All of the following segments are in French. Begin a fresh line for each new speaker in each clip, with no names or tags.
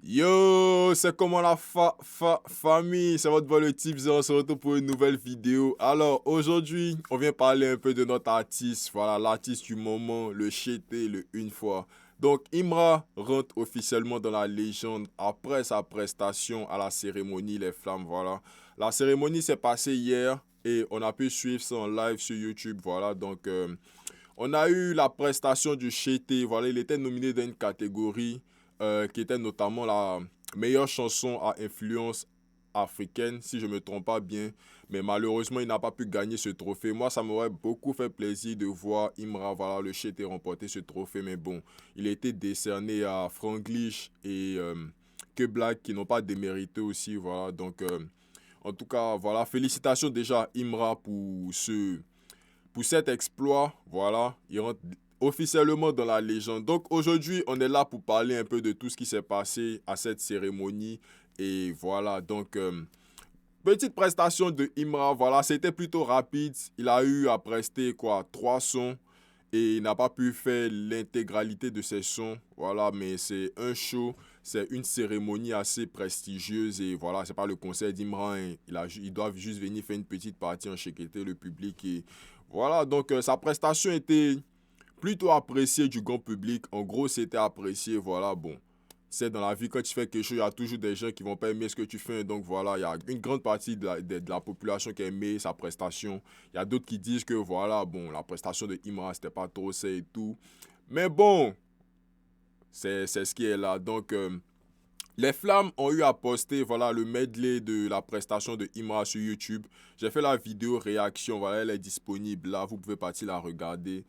Yo, c'est comment la famille, c'est votre boy le Tips et on se retrouve pour une nouvelle vidéo. Alors aujourd'hui, on vient parler un peu de notre artiste, voilà l'artiste du moment, le Chété, le Une fois. Donc Imra rentre officiellement dans la légende après sa prestation à la cérémonie Les Flammes, voilà. La cérémonie s'est passée hier et on a pu suivre ça en live sur YouTube, voilà. Donc on a eu la prestation du Chété, voilà, il était nominé dans une catégorie qui était notamment la meilleure chanson à influence africaine, si je ne me trompe pas bien. Mais malheureusement, il n'a pas pu gagner ce trophée. Moi, ça m'aurait beaucoup fait plaisir de voir Imra, voilà, le Chété remporter ce trophée. Mais bon, il a été décerné à Franglish et Que Black qui n'ont pas démérité aussi, voilà. Donc, en tout cas, voilà, félicitations déjà à Imra pour cet exploit, voilà, il rentre officiellement dans la légende. Donc aujourd'hui, on est là pour parler un peu de tout ce qui s'est passé à cette cérémonie. Et voilà, donc petite prestation de Imra, voilà, c'était plutôt rapide. Il a eu à prester quoi, 3 sons et il n'a pas pu faire l'intégralité de ses sons. Voilà, mais c'est un show, c'est une cérémonie assez prestigieuse et voilà, c'est pas le concert d'Imran. Hein. Ils doivent juste venir faire une petite partie en enchaîner le public et voilà, donc sa prestation était plutôt appréciée du grand public. En gros, c'était apprécié, voilà, bon. C'est dans la vie, quand tu fais quelque chose, il y a toujours des gens qui vont pas aimer ce que tu fais. Donc voilà, il y a une grande partie de la population qui a aimé sa prestation. Il y a d'autres qui disent que voilà, bon, la prestation de Imra, c'était pas trop ça et tout. Mais bon, c'est ce qui est là. Donc, les Flammes ont eu à poster voilà, le medley de la prestation de Imra sur YouTube. J'ai fait la vidéo réaction, voilà, elle est disponible là, vous pouvez partir la regarder.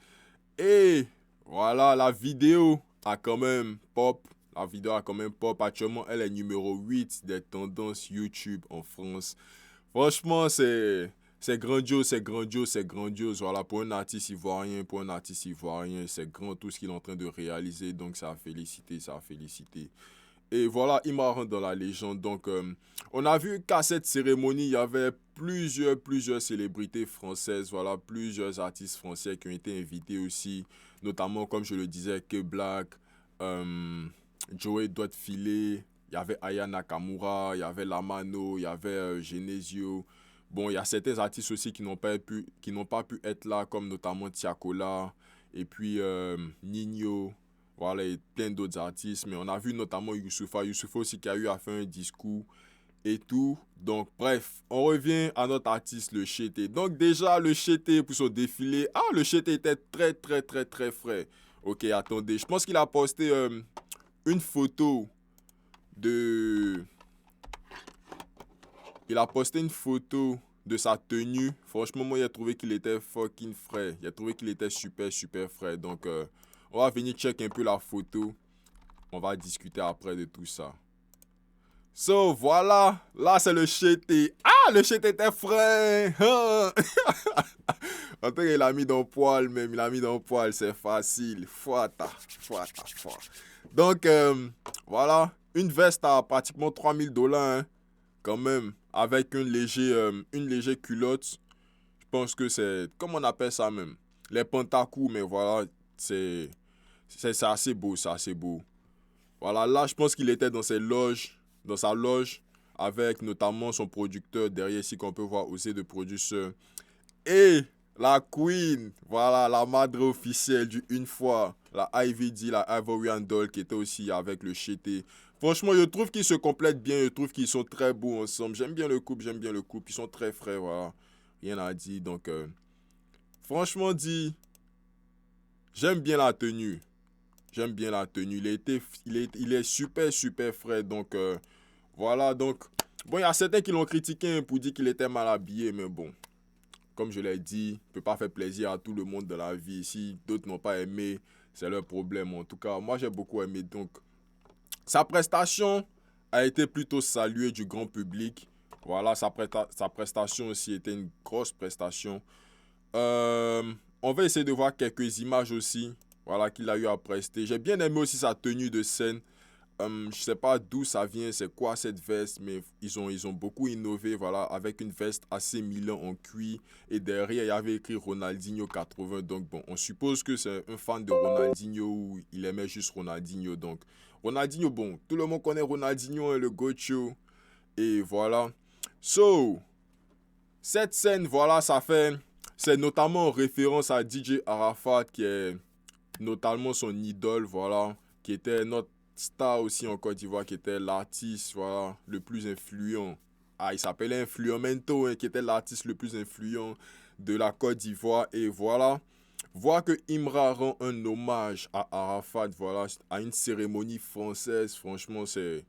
Et voilà, la vidéo a quand même pop. La vidéo a quand même pop. Actuellement, elle est numéro 8 des tendances YouTube en France. Franchement, c'est grandiose, c'est grandiose, c'est grandiose. Voilà, pour un artiste ivoirien, c'est grand tout ce qu'il est en train de réaliser. Donc, ça a félicité, ça a félicité. Et voilà, il m'a rendu dans la légende. Donc, on a vu qu'à cette cérémonie, il y avait plusieurs célébrités françaises, voilà, plusieurs artistes français qui ont été invités aussi, notamment, comme je le disais, Que Black, euh, Joey Doit Filer, il y avait Aya Nakamura, il y avait Lamano, il y avait Genesio. Bon, il y a certains artistes aussi qui n'ont pas pu être là, comme notamment Tiakola, et puis Nino. Voilà, et plein d'autres artistes. Mais on a vu notamment Youssoupha. Youssoupha aussi qui a eu à faire un discours et tout. Donc, bref, on revient à notre artiste, le Chété. Donc, déjà, le Chété pour son défilé. Ah, le Chété était très frais. Ok, attendez. Je pense qu'il a posté une photo de. Il a posté une photo de sa tenue. Franchement, moi, j'ai trouvé qu'il était fucking frais. J'ai trouvé qu'il était super frais. Donc, on va venir check un peu la photo. On va discuter après de tout ça. So, voilà. Là, c'est le Chété. Ah, le Chété était frais. En tout cas, il a mis dans le poil même. Il a mis dans le poil. C'est facile. Fouata. Donc, voilà. Une veste à pratiquement 3000 $. Hein, quand même. Avec une légère culotte. Je pense que c'est... Comment on appelle ça même? Les pentacous. Mais voilà. C'est assez beau. C'est assez beau. Voilà, là, je pense qu'il était dans sa loge, avec notamment son producteur derrière ici qu'on peut voir aussi de producteur. Et la queen, voilà, la madre officielle du Une fois, la IVD, la Ivorian Doll, qui était aussi avec le Chété. Franchement, je trouve qu'ils se complètent bien, je trouve qu'ils sont très beaux ensemble. J'aime bien le couple, ils sont très frais, voilà. Rien à dire, donc, franchement dit, j'aime bien la tenue. J'aime bien la tenue. Il est super frais. Donc, voilà. Donc, bon, il y a certains qui l'ont critiqué pour dire qu'il était mal habillé. Mais bon, comme je l'ai dit, ne peut pas faire plaisir à tout le monde dans la vie. Si d'autres n'ont pas aimé, c'est leur problème. En tout cas, moi, j'ai beaucoup aimé. Donc, sa prestation a été plutôt saluée du grand public. Voilà, sa prestation aussi était une grosse prestation. Euh, on va essayer de voir quelques images aussi. Voilà, qu'il a eu à prester. J'ai bien aimé aussi sa tenue de scène. Je sais pas d'où ça vient, c'est quoi cette veste, mais ils ont beaucoup innové, voilà, avec une veste assez Milan en cuir. Et derrière, il y avait écrit Ronaldinho 80. Donc bon, on suppose que c'est un fan de Ronaldinho ou il aimait juste Ronaldinho. Donc Ronaldinho, bon, tout le monde connaît Ronaldinho, hein, le Gocho. Et voilà. So, cette scène, voilà, c'est notamment en référence à DJ Arafat, qui est notamment son idole, voilà, qui était notre star aussi en Côte d'Ivoire, qui était l'artiste, voilà, le plus influent. Ah, il s'appelait Influemento, hein, qui était l'artiste le plus influent de la Côte d'Ivoire. Et voilà, voir que Imra rend un hommage à Arafat, voilà, à une cérémonie française, franchement, c'est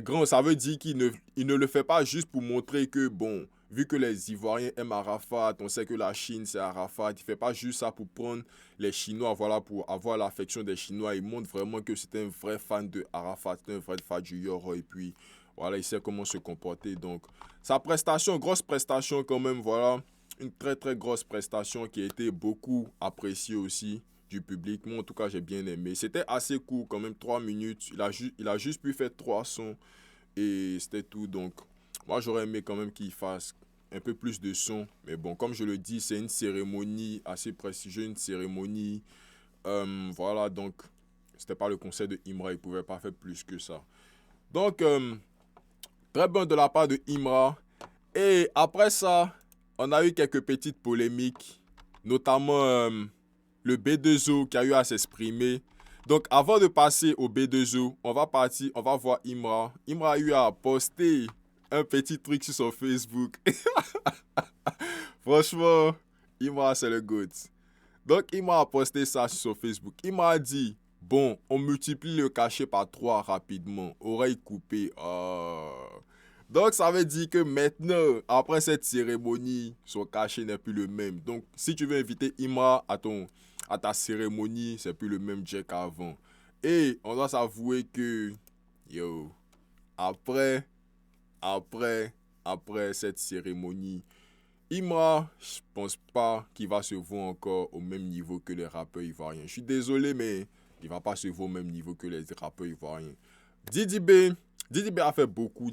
grand. Ça veut dire il ne le fait pas juste pour montrer que, bon, vu que les Ivoiriens aiment Arafat, on sait que la Chine c'est Arafat, il ne fait pas juste ça pour prendre les Chinois, voilà, pour avoir l'affection des Chinois. Il montre vraiment que c'est un vrai fan de Arafat, c'est un vrai fan du Yoro, et puis, voilà, il sait comment se comporter. Donc, sa prestation, grosse prestation quand même, voilà, une très très grosse prestation qui a été beaucoup appréciée aussi du public. Moi, en tout cas, j'ai bien aimé. C'était assez court, quand même, 3 minutes. Il a juste pu faire 3 sons et c'était tout. Donc, moi, j'aurais aimé quand même qu'il fasse un peu plus de sons. Mais bon, comme je le dis, c'est une cérémonie assez prestigieuse, une cérémonie. Voilà, donc, c'était pas le concert de Imra. Il pouvait pas faire plus que ça. Donc, très bon de la part de Imra. Et après ça, on a eu quelques petites polémiques, notamment le B2O qui a eu à s'exprimer. Donc, avant de passer au B2O, on va voir Imra. Imra a eu à poster un petit truc sur son Facebook. Franchement, Imra, c'est le GOAT. Donc, Imra a posté ça sur son Facebook. Imra a dit, bon, on multiplie le cachet par 3 rapidement. Oreille coupée. Donc, ça veut dire que maintenant, après cette cérémonie, son cachet n'est plus le même. Donc, si tu veux inviter Imra à ta cérémonie, c'est plus le même Jack qu'avant. Et on doit s'avouer que, yo, après, après cette cérémonie, Imra, je pense pas qu'il va se voir encore au même niveau que les rappeurs ivoiriens. Je suis désolé, mais il va pas se voir au même niveau que les rappeurs ivoiriens. Didi B, Didi B a fait beaucoup,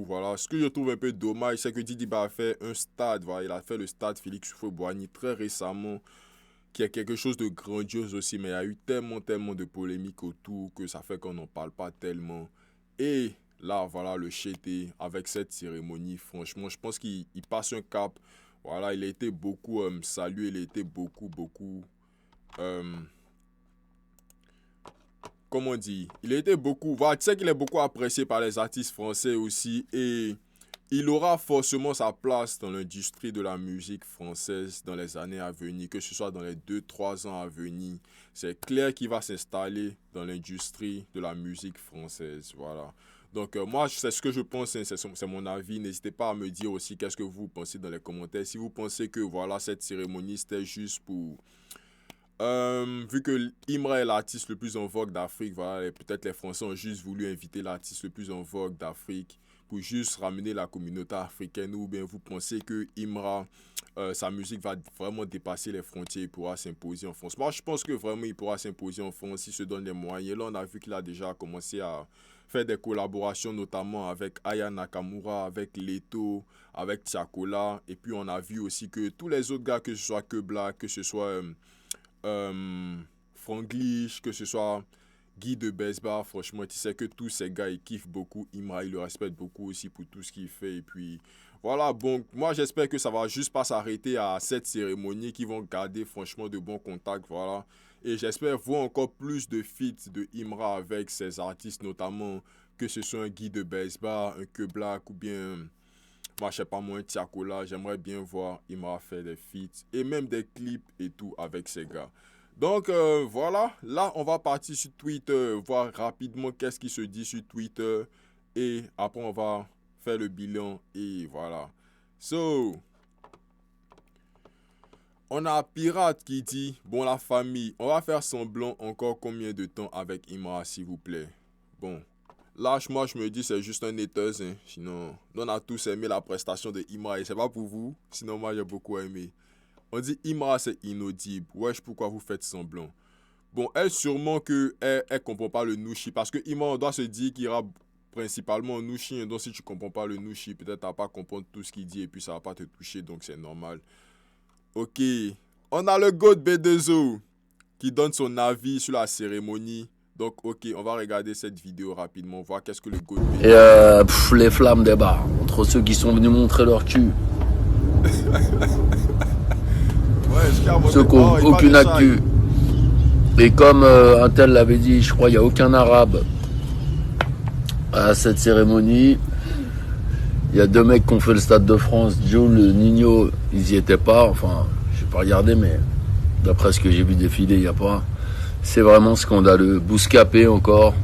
voilà. Ce que je trouve un peu dommage, c'est que Didi B a fait un stade, voilà. Il a fait le stade Félix Houphouët-Boigny très récemment, qui est quelque chose de grandiose aussi, mais il y a eu tellement de polémiques autour que ça fait qu'on n'en parle pas tellement. Et là, voilà, le Chété, avec cette cérémonie, franchement, je pense qu'il passe un cap. Voilà, il a été beaucoup salué, il a été beaucoup, comment on dit, il a été beaucoup, voilà, tu sais qu'il est beaucoup apprécié par les artistes français aussi, et il aura forcément sa place dans l'industrie de la musique française dans les années à venir, que ce soit dans les 2-3 ans à venir. C'est clair qu'il va s'installer dans l'industrie de la musique française, voilà. Donc moi, c'est ce que je pense, hein, c'est mon avis. N'hésitez pas à me dire aussi qu'est-ce que vous pensez dans les commentaires. Si vous pensez que voilà, cette cérémonie, c'était juste pour vu que Imra est l'artiste le plus en vogue d'Afrique, voilà, et peut-être les Français ont juste voulu inviter l'artiste le plus en vogue d'Afrique pour juste ramener la communauté africaine, ou bien vous pensez que Imra, sa musique va vraiment dépasser les frontières, il pourra s'imposer en France. Moi, je pense que vraiment il pourra s'imposer en France s'il se donne les moyens. Là, on a vu qu'il a déjà commencé à faire des collaborations, notamment avec Aya Nakamura, avec Leto, avec Tiakola, et puis on a vu aussi que tous les autres gars, que ce soit Kebla, que ce soit Franglish, que ce soit Guy de Besbar, franchement, tu sais que tous ces gars, ils kiffent beaucoup Imra, ils le respectent beaucoup aussi pour tout ce qu'il fait. Et puis, voilà, bon, moi j'espère que ça va juste pas s'arrêter à cette cérémonie, qu'ils vont garder franchement de bons contacts, voilà. Et j'espère voir encore plus de feats de Imra avec ses artistes, notamment que ce soit un Guy de Besbar, un Keblack ou bien moi, je sais pas, moi, un Tiakola, j'aimerais bien voir Imra faire des feats et même des clips et tout avec ces gars. Donc, voilà. Là, on va partir sur Twitter, voir rapidement qu'est-ce qui se dit sur Twitter. Et après, on va faire le bilan et voilà. So, on a Pirate qui dit, bon, la famille, on va faire semblant encore combien de temps avec Imra, s'il vous plaît. Bon, là, moi, je me dis, c'est juste un netteuse. Hein. Sinon, on a tous aimé la prestation de Imra et c'est pas pour vous. Sinon, moi, j'ai beaucoup aimé. On dit Imra, c'est inaudible. Wesh, pourquoi vous faites semblant? Bon, elle, sûrement que elle comprend pas le Nushi. Parce que Imra, on doit se dire qu'il ira principalement au Nushi. Donc, si tu comprends pas le Nushi, peut-être tu vas pas comprendre tout ce qu'il dit et puis ça va pas te toucher. Donc, c'est normal. Ok. On a le God B2O qui donne son avis sur la cérémonie. Donc, ok, on va regarder cette vidéo rapidement, voir qu'est-ce que le GOAT
Et les flammes des bars, entre ceux qui sont venus montrer leur cul,
Ouais, jusqu'à
ceux qui n'ont aucune actu. Et comme un tel l'avait dit, je crois qu'il n'y a aucun arabe à cette cérémonie. Il y a 2 mecs qui ont fait le Stade de France, Jules, Nino, ils y étaient pas. Enfin, je n'ai pas regardé, mais d'après ce que j'ai vu défiler, il n'y a pas. C'est vraiment scandaleux. Bouscapé encore.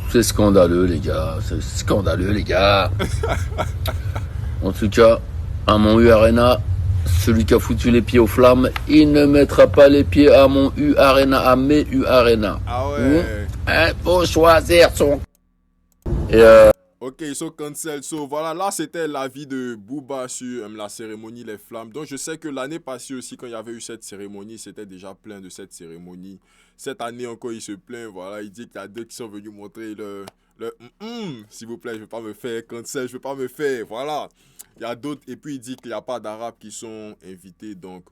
C'est scandaleux, les gars. C'est scandaleux, les gars. En tout cas, à mon U Arena, celui qui a foutu les pieds aux flammes, il ne mettra pas les pieds à mon U Arena, à mes U Arena.
Ah ouais.
Faut choisir son.
Ok, ils sont cancel. So, voilà, là, c'était l'avis de Booba sur la cérémonie Les Flammes. Donc, je sais que l'année passée aussi, quand il y avait eu cette cérémonie, c'était déjà plein de cette cérémonie. Cette année encore, il se plaint. Voilà, il dit qu'il y a 2 qui sont venus montrer s'il vous plaît, je ne veux pas me faire cancel, je ne veux pas me faire. Voilà. Il y a d'autres. Et puis, il dit qu'il n'y a pas d'Arabes qui sont invités. Donc,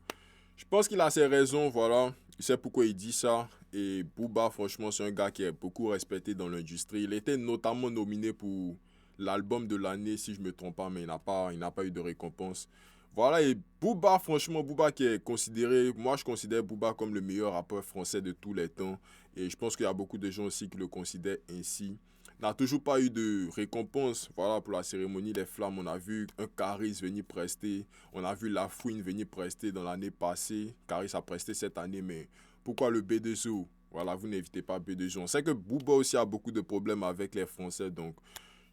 je pense qu'il a ses raisons. Voilà. Il sait pourquoi il dit ça. Et Booba, franchement, c'est un gars qui est beaucoup respecté dans l'industrie. Il était notamment nominé pour l'album de l'année, si je ne me trompe pas, mais il n'a pas eu de récompense. Voilà, et Booba, franchement, Booba qui est considéré, moi je considère Booba comme le meilleur rappeur français de tous les temps. Et je pense qu'il y a beaucoup de gens aussi qui le considèrent ainsi. Il n'a toujours pas eu de récompense. Voilà, pour la cérémonie des Flammes, on a vu un Caris venir prester. On a vu Lafouine venir prester dans l'année passée. Caris a presté cette année, mais pourquoi le B2O? Voilà, vous n'invitez pas B2O. On sait que Booba aussi a beaucoup de problèmes avec les Français, donc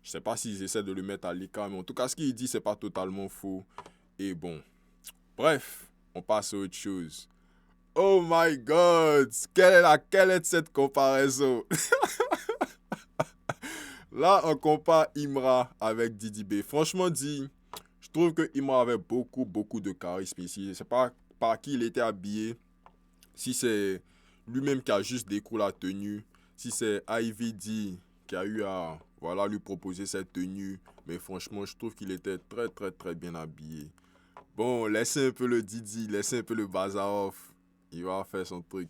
je ne sais pas s'ils essaient de le mettre à l'écart, mais en tout cas, ce qu'il dit, c'est pas totalement faux. Et bon, bref, on passe à autre chose. Oh my God! Quelle est cette comparaison? Là, on compare Imra avec Didi B. Franchement dit, je trouve que Imra avait beaucoup de charisme ici. Je ne sais pas par qui il était habillé. Si c'est lui-même qui a juste découvert la tenue. Si c'est Ivy D qui a eu à lui proposer cette tenue. Mais franchement, je trouve qu'il était très bien habillé. Bon, laissez un peu le Didi, laissez un peu le bazar off. Il va faire son truc.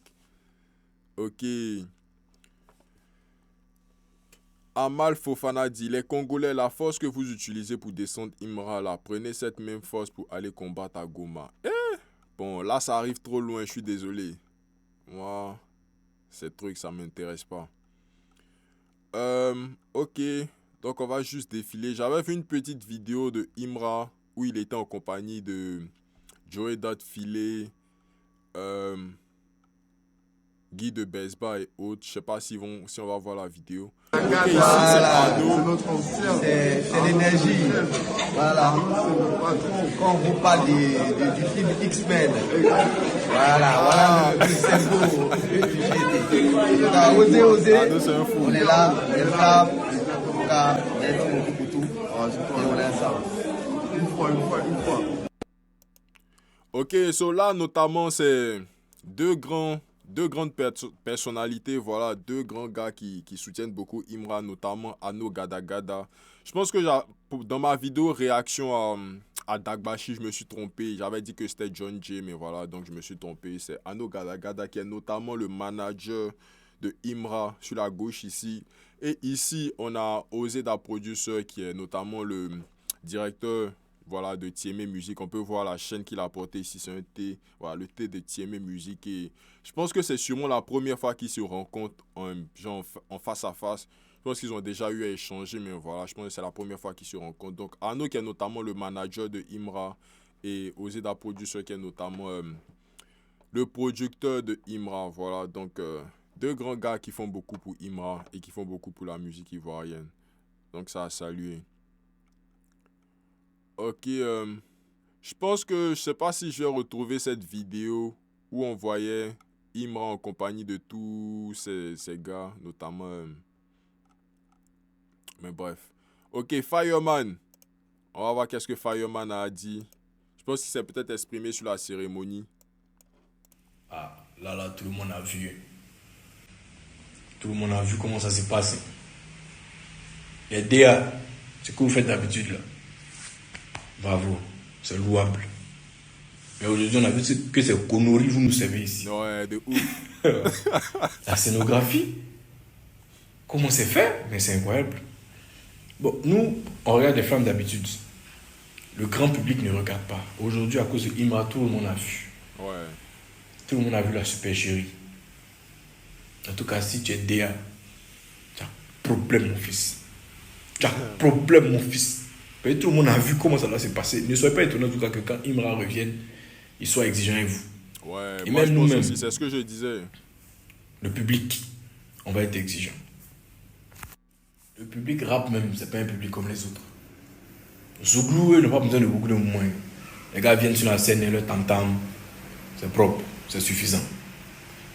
Ok. Amal Fofana dit, les Congolais, la force que vous utilisez pour descendre Imra, là, prenez cette même force pour aller combattre à Goma. Bon, là, ça arrive trop loin, je suis désolé. Moi, ces trucs, ça m'intéresse pas. Ok, donc on va juste défiler. J'avais vu une petite vidéo de Imra où il était en compagnie de Joey Dotfilet, Guy de Besba et autres. Je sais pas si on va voir la vidéo. Ok, ici c'est Arnaud.
C'est l'énergie. Voilà. Quand on vous parle du film X-Men. Voilà le cerveau du GT. Osez. On est là, on est là. On est tout. Et on est ensemble. Une fois.
Ok, so là notamment c'est deux grandes personnalités, voilà, 2 grands gars qui soutiennent beaucoup Imra, notamment Ano Gadagada. Je pense que dans ma vidéo réaction à Dagbashi, je me suis trompé. J'avais dit que c'était John J, mais voilà, donc je me suis trompé. C'est Ano Gadagada qui est notamment le manager de Imra sur la gauche ici. Et ici, on a Ozeda Producer qui est notamment le directeur, voilà, de Tiemé Musique. On peut voir la chaîne qu'il a portée ici, c'est un T, voilà, le T de Tiemé Musique. Et je pense que c'est sûrement la première fois qu'ils se rencontrent en face à face. Je pense qu'ils ont déjà eu à échanger, mais voilà, je pense que c'est la première fois qu'ils se rencontrent. Donc, Arnaud qui est notamment le manager de Imra et Ozeda Producer qui est notamment le producteur de Imra. Voilà, donc 2 grands gars qui font beaucoup pour Imra et qui font beaucoup pour la musique ivoirienne. Donc, ça a salué. Ok, je pense que je sais pas si je vais retrouver cette vidéo où on voyait Imra en compagnie de tous ces gars, notamment. Mais bref. Ok, Fireman. On va voir qu'est-ce que Fireman a dit. Je pense qu'il s'est peut-être exprimé sur la cérémonie.
Ah, là, tout le monde a vu. Tout le monde a vu comment ça s'est passé. Les DA, c'est ce que vous faites d'habitude là. Bravo, c'est louable. Mais aujourd'hui, on a vu que ces conneries, vous nous savez ici.
Ouais, de ouf.
La scénographie, comment c'est fait? Mais c'est incroyable. Bon, nous, on regarde les femmes d'habitude. Le grand public ne regarde pas. Aujourd'hui, à cause de Imra, tout le monde a vu.
Ouais.
Tout le monde a vu la super chérie. En tout cas, si tu es DA, tu as problème, mon fils. Tu as problème, mon fils. Tout le monde a vu comment ça va se passer. Ne soyez pas étonné, en tout cas, que quand Imra revienne, il soit exigeant avec vous.
Ouais,
Et
moi
même
je pense
nous-mêmes.
aussi, c'est ce que je disais.
Le public, on va être exigeant. Le public rap même, c'est pas un public comme les autres. Zouglou, ils n'ont pas besoin de beaucoup de moyens. Les gars viennent sur la scène et leur tam-tam, c'est propre, c'est suffisant.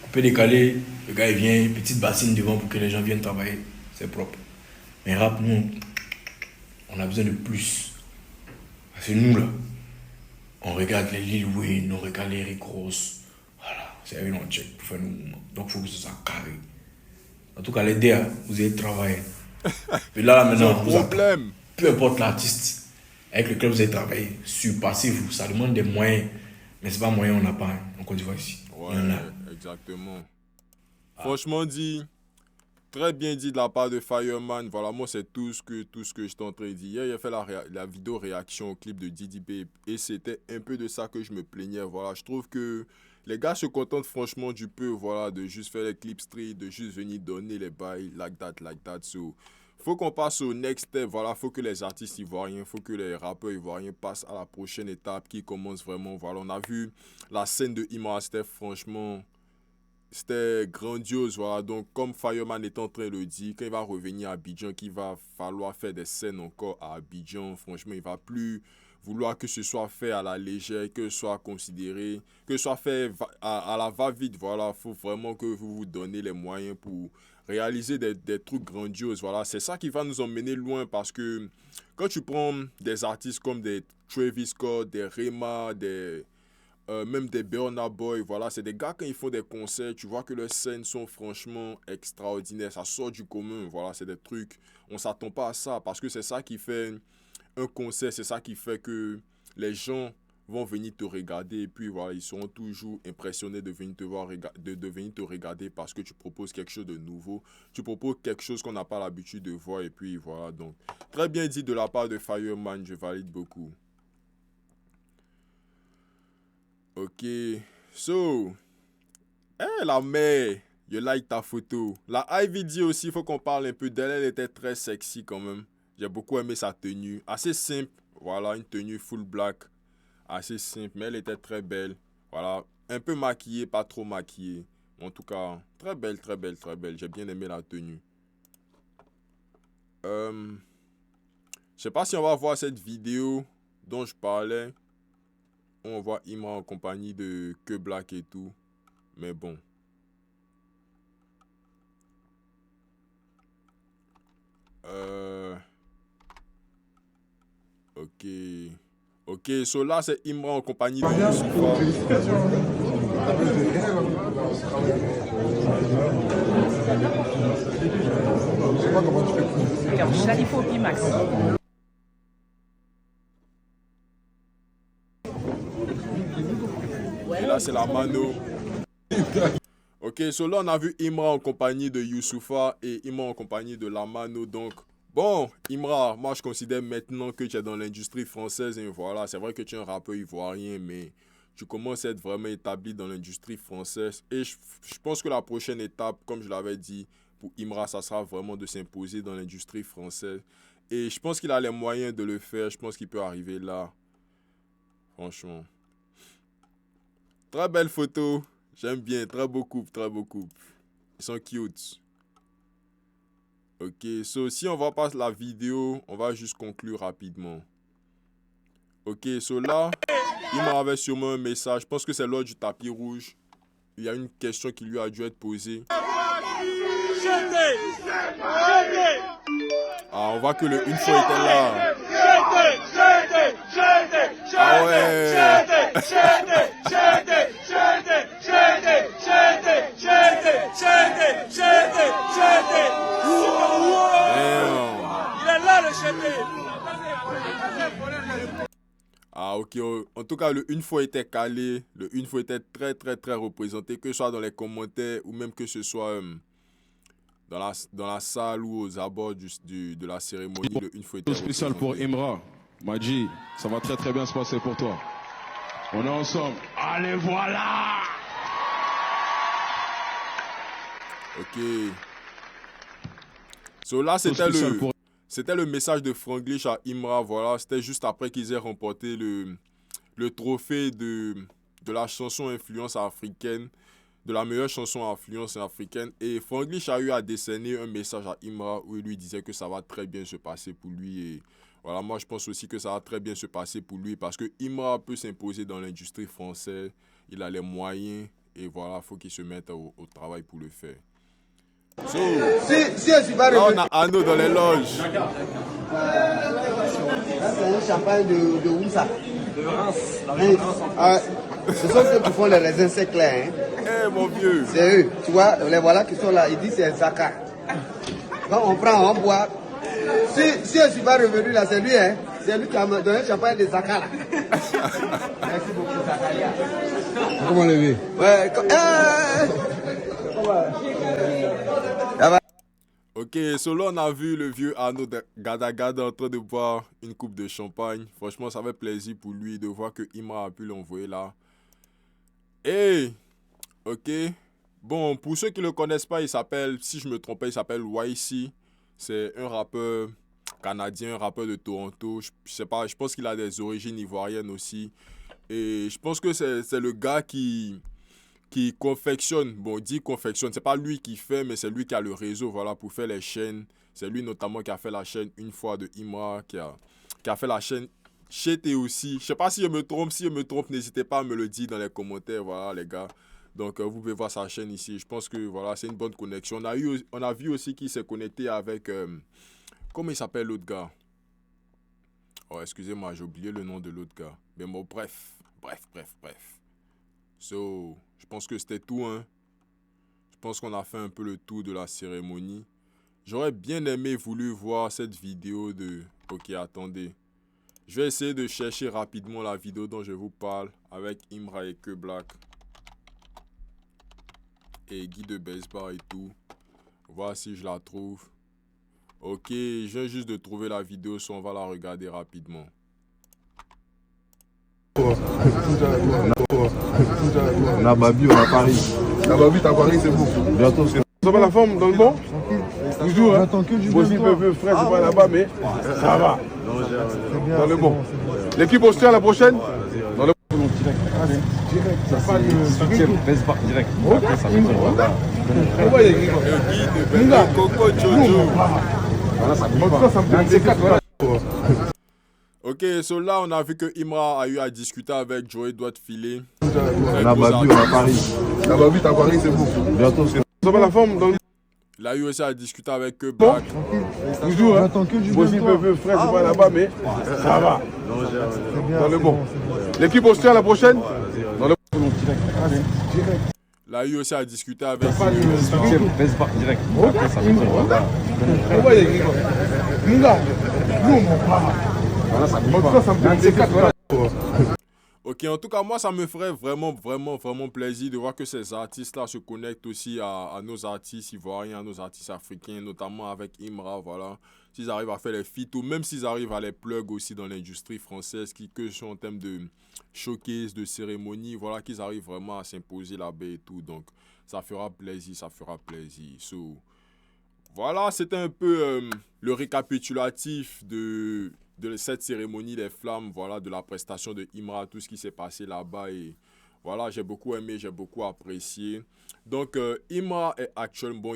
Coupé décalé, le gars il vient, petite bassine devant pour que les gens viennent travailler, c'est propre. Mais rap, nous, on a besoin de plus. Parce que nous là, on regarde les Lil Wayne, on regarde les Rick Ross. Voilà, c'est eux on check pour faire nos mouvements. Donc il faut que ce soit carré. En tout cas, les DA, vous allez travailler. Et là maintenant, vous
Problème.
peu importe l'artiste avec lequel vous avez travaillé, surpassez-vous. Ça demande des moyens. Mais ce n'est pas moyen, on n'a pas en Côte d'Ivoire ici.
Ouais,
Il y en a.
exactement. Franchement dit, très bien dit de la part de Fireman. Voilà, moi c'est tout ce que j'étais en train de dire. Hier, il a fait la vidéo réaction au clip de Didi Babe et c'était un peu de ça que je me plaignais. Voilà, je trouve que les gars se contentent franchement du peu, voilà, de juste faire les clips street, de juste venir donner les bails like that. So, faut qu'on passe au next step, voilà, faut que les artistes ivoiriens, faut que les rappeurs ivoiriens passent à la prochaine étape qui commence vraiment, voilà, on a vu la scène de Imra, c'était grandiose, voilà, donc comme Fireman est en train de le dire, quand il va revenir à Abidjan, qu'il va falloir faire des scènes encore à Abidjan, franchement, il va plus vouloir que ce soit fait à la légère, que ce soit considéré, que ce soit fait à la va-vite, voilà, faut vraiment que vous vous donnez les moyens pour réaliser des trucs grandioses, voilà, c'est ça qui va nous emmener loin parce que quand tu prends des artistes comme des Travis Scott, des Rema, même des Burna Boy, voilà, c'est des gars quand ils font des concerts, tu vois que leurs scènes sont franchement extraordinaires, ça sort du commun, voilà, c'est des trucs, on s'attend pas à ça parce que c'est ça qui fait un concert, c'est ça qui fait que les gens vont venir te regarder et puis voilà, ils seront toujours impressionnés de venir te voir, de venir te regarder parce que tu proposes quelque chose de nouveau, tu proposes quelque chose qu'on n'a pas l'habitude de voir et puis voilà, donc très bien dit de la part de Fireman, je valide beaucoup. Ok, so, la mère, je like ta photo. La Ivy dit aussi, il faut qu'on parle un peu d'elle, elle était très sexy quand même. J'ai beaucoup aimé sa tenue, assez simple, voilà, une tenue full black, assez simple, mais elle était très belle. Voilà, un peu maquillée, pas trop maquillée. En tout cas, très belle. J'ai bien aimé la tenue. Je sais pas si on va voir cette vidéo dont je parlais. On voit Imra en compagnie de Que Black et tout. Mais bon. Ok, so là c'est Imra en compagnie de Youssoufa.
Regarde, Chalifo Pimax.
Et là c'est la mano. Ok, so là on a vu Imra en compagnie de Youssoufa et Imra en compagnie de la mano. Donc, bon, Imra, moi je considère maintenant que tu es dans l'industrie française. Et voilà, c'est vrai que tu es un rappeur ivoirien, mais tu commences à être vraiment établi dans l'industrie française. Et je pense que la prochaine étape, comme je l'avais dit, pour Imra, ça sera vraiment de s'imposer dans l'industrie française. Et je pense qu'il a les moyens de le faire. Je pense qu'il peut arriver là. Franchement. Très belle photo. J'aime bien. Très beau couple. Ils sont cute. Ok. So, si on va passer la vidéo, on va juste conclure rapidement. Ok. So là, il m'avait sûrement un message. Je pense que c'est lors du tapis rouge. Il y a une question qui lui a dû être posée. Ah, on voit que le une fois était là. Ah ouais.
Il est là le cheté.
Ah Ah, ok. En tout cas, le une fois était calé. Le une fois était très, très, très représenté. Que ce soit dans les commentaires ou même que ce soit dans la salle ou aux abords de la cérémonie. Le une fois était
Spécial pour
représenté.
Imra. Maji, ça va très très bien se passer pour toi. On est ensemble. Allez, voilà!
Ok. So là,
Spécial pour-
c'était le message de Franglish à Imra. Voilà, c'était juste après qu'ils aient remporté le trophée de la chanson influence africaine, de la meilleure chanson influence africaine. Et Franglish a eu à décerner un message à Imra où il lui disait que ça va très bien se passer pour lui. Et voilà, moi je pense aussi que ça va très bien se passer pour lui parce que Imra peut s'imposer dans l'industrie française. Il a les moyens et voilà, il faut qu'il se mette au travail pour le faire. So,
Si je suis pas
là, on
revenu,
a Arnaud dans les loges.
là, c'est un champagne de Woussa.
De Reims, la
Oui.
région de Reims en
Ah, ce sont ceux qui font les raisins, c'est clair. Hein.
Eh mon vieux.
C'est eux. Tu vois, les voilà qui sont là. Ils disent c'est un Zaka. Quand on prend, on boit. Si je suis pas revenu là, c'est lui. Hein. C'est lui qui a donné le champagne de Zaka là. Merci beaucoup, Zakaria.
Comment lever?
Ouais,
Ok, solo on a vu le vieux Arnaud Gada Gada en train de boire une coupe de champagne. Franchement, ça fait plaisir pour lui de voir que Imra a pu l'envoyer là. Hey, ok. Bon, pour ceux qui ne le connaissent pas, il s'appelle, si je me trompe pas, il s'appelle YC. C'est un rappeur canadien, un rappeur de Toronto. Je sais pas, je pense qu'il a des origines ivoiriennes aussi. Et je pense que c'est le gars qui confectionne, bon, dit confectionne, c'est pas lui qui fait, mais c'est lui qui a le réseau, voilà, pour faire les chaînes. C'est lui notamment qui a fait la chaîne une fois de Imra, qui a fait la chaîne Chété aussi. Je sais pas si je me trompe, n'hésitez pas à me le dire dans les commentaires, voilà, les gars. Donc, vous pouvez voir sa chaîne ici. Je pense que, voilà, c'est une bonne connexion. On a vu aussi qu'il s'est connecté avec, comment il s'appelle l'autre gars? Oh, excusez-moi, j'ai oublié le nom de l'autre gars. Mais bon, bref. So, je pense que c'était tout, hein. Je pense qu'on a fait un peu le tour de la cérémonie. J'aurais bien aimé voulu voir cette vidéo de... Ok, attendez. Je vais essayer de chercher rapidement la vidéo dont je vous parle avec Imra et Que Black. Et Guy de Besbar et tout. Voir si je la trouve. Ok, je viens juste de trouver la vidéo, so on va la regarder rapidement.
On a Babi, on a Paris.
La Babi, t'as Paris, c'est beau.
Bientôt,
Ça va la forme dans le bon? Toujours, hein? Moi aussi, un peu frais, c'est pas là-bas, mais ça va. Dans le bon. L'équipe austère la prochaine? Dans le bon.
direct.
Pourquoi il y a écrit quoi?
Guy de Besbar, Coco Jojo. Ok, so là on a vu que Imra a eu à discuter avec Joey Doit Filer.
On a Babi, on a Paris.
La Babi, t'as Paris, c'est beau.
Bientôt,
Ça va la forme dans le
Il a eu aussi à discuter avec Que Black.
toujours, hein? Moi aussi, un peu frais, c'est pas là-bas, mais ça va. Dans le bon. L'équipe austère la prochaine? Dans le bon.
Il a eu aussi à discuter avec...
direct.
Pourquoi il y a écrit quoi?
Ok, en tout cas, moi, ça me ferait vraiment plaisir de voir que ces artistes-là se connectent aussi à nos artistes ivoiriens, à nos artistes africains, notamment avec Imra, voilà. S'ils arrivent à faire les feats, ou même s'ils arrivent à les plug aussi dans l'industrie française, que ce soit en termes de showcase, de cérémonie, voilà, qu'ils arrivent vraiment à s'imposer là-bas et tout. Donc, ça fera plaisir. So, voilà, c'était un peu le récapitulatif de cette cérémonie des flammes, voilà, de la prestation de Imra, tout ce qui s'est passé là-bas. Et voilà, j'ai beaucoup aimé, j'ai beaucoup apprécié. Donc, Imra est actuellement, bon,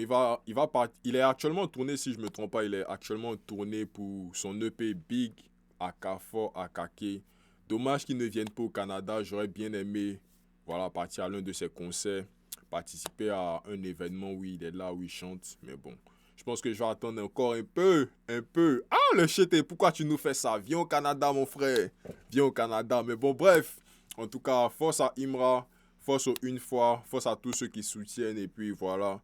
il est actuellement tourné, si je ne me trompe pas, il est actuellement tourné pour son EP Big à Carrefour, à Kake. Dommage qu'il ne vienne pas au Canada, j'aurais bien aimé, voilà, partir à l'un de ses concerts, participer à un événement où il est là, où il chante, mais bon. Je pense que je vais attendre encore un peu. Ah, le Chété, pourquoi tu nous fais ça? Viens au Canada, mon frère. Viens au Canada. Mais bon, bref. En tout cas, force à Imra. Force aux une fois. Force à tous ceux qui soutiennent. Et puis, voilà.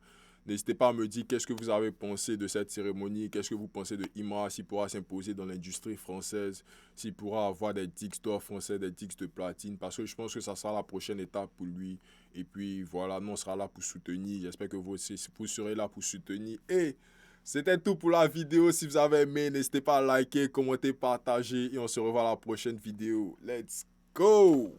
N'hésitez pas à me dire qu'est-ce que vous avez pensé de cette cérémonie, qu'est-ce que vous pensez de Imra, s'il pourra s'imposer dans l'industrie française, s'il pourra avoir des disques d'or français, des disques de platine, parce que je pense que ça sera la prochaine étape pour lui. Et puis voilà, nous on sera là pour soutenir. J'espère que vous aussi, vous serez là pour soutenir. Et c'était tout pour la vidéo. Si vous avez aimé, n'hésitez pas à liker, commenter, partager. Et on se revoit à la prochaine vidéo. Let's go!